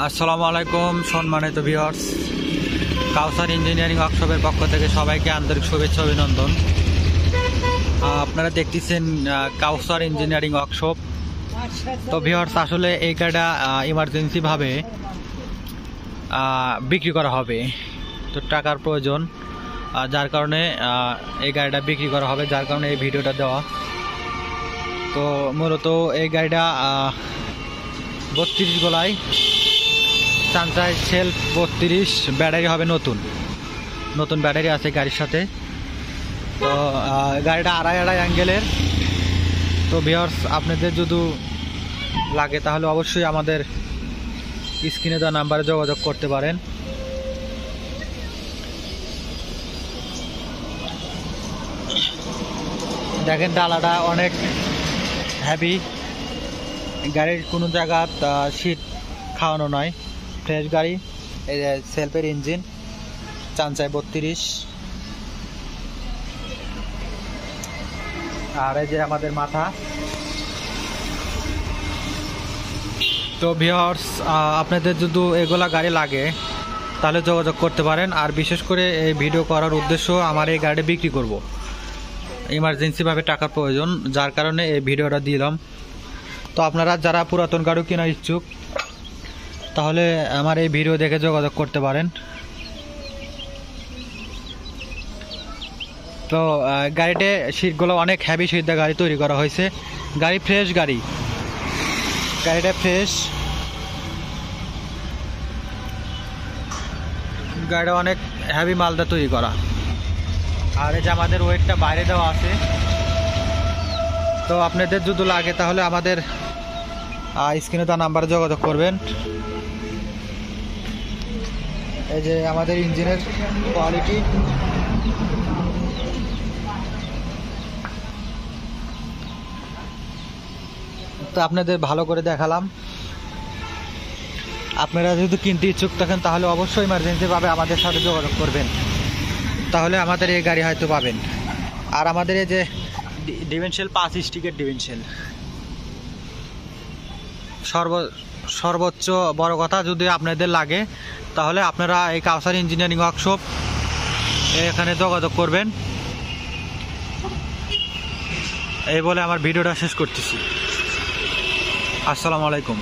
আসসালামু আলাইকুম সম্মানিত ভিউয়ার্স, কাউসার ইঞ্জিনিয়ারিং ওয়ার্কশপের পক্ষ থেকে সবাইকে আন্তরিক শুভেচ্ছা অভিনন্দন। আপনারা দেখতেছেন কাউসার ইঞ্জিনিয়ারিং ওয়ার্কশপ। তো ভিউয়ার্স, আসলে এই গাড়িটা ইমার্জেন্সিভাবে বিক্রি করা হবে, তো টাকার প্রয়োজন, যার কারণে এই গাড়িটা বিক্রি করা হবে, যার কারণে এই ভিডিওটা দেওয়া। তো মূলত এই গাড়িটা 32 গলায় চাঞ্চাই সেলফ 32, ব্যাটারি হবে নতুন ব্যাটারি আছে গাড়ির সাথে। তো গাড়িটা আড়াই অ্যাঙ্গেলের। তো ভিউয়ার্স, আপনাদের যদি লাগে তাহলে অবশ্যই আমাদের স্ক্রিনে দেওয়া নাম্বারে যোগাযোগ করতে পারেন। দেখেন ডালাটা অনেক হেভি, গাড়ির কোনো জায়গা সিট খাওয়ানো নয়, ফ্রেশ গাড়ি। এই যে সেলফের ইঞ্জিন, চাঞ্চাই 32, আর এই যে আমাদের মাথা। তো ভিউয়ার্স, আপনাদের যদি এগুলা গাড়ি লাগে তাহলে যোগাযোগ করতে পারেন। আর বিশেষ করে এই ভিডিও করার উদ্দেশ্য, আমার এই গাড়ি বিক্রি করব, ইমার্জেন্সিভাবে টাকার প্রয়োজন, যার কারণে এই ভিডিওটা দিলাম। তো আপনারা যারা পুরাতন গাড়ি কেনার ইচ্ছুক তাহলে আমার এই ভিডিও দেখে যোগাযোগ করতে পারেন। তো গাড়িতে সিটগুলো অনেক হেভি সিট দিয়ে গাড়ি তৈরি করা হয়েছে। গাড়ি ফ্রেশ, গাড়িটা ফ্রেশ, গাড়িটা অনেক হেভি মালদা তৈরি করা। আর এই যে আমাদের ওয়েটটা বাইরে দেওয়া আছে। তো আপনাদের যদি লাগে তাহলে আমাদের স্ক্রিনে তার নাম্বারে যোগাযোগ করবেন। এই যে আমাদের ইঞ্জিনের কোয়ালিটি, তো আপনাদের ভালো করে দেখালাম। আপনারা যদি কিনতে ইচ্ছুক থাকেন তাহলে অবশ্যই ইমার্জেন্সিভাবে আমাদের সাথে যোগাযোগ করবেন, তাহলে আমাদের এই গাড়ি হয়তো পাবেন। আর আমাদের এই যে ডিভেনশিয়াল 5 স্টিকের ডিভেনশিয়াল, সর্বোচ্চ বড় কথা, যদি আপনাদের লাগে তাহলে আপনারা এই কাউসার ইঞ্জিনিয়ারিং ওয়ার্কশপ এখানে যোগাযোগ করবেন। এই বলে আমার ভিডিওটা শেষ করতেছি। আসসালামু আলাইকুম।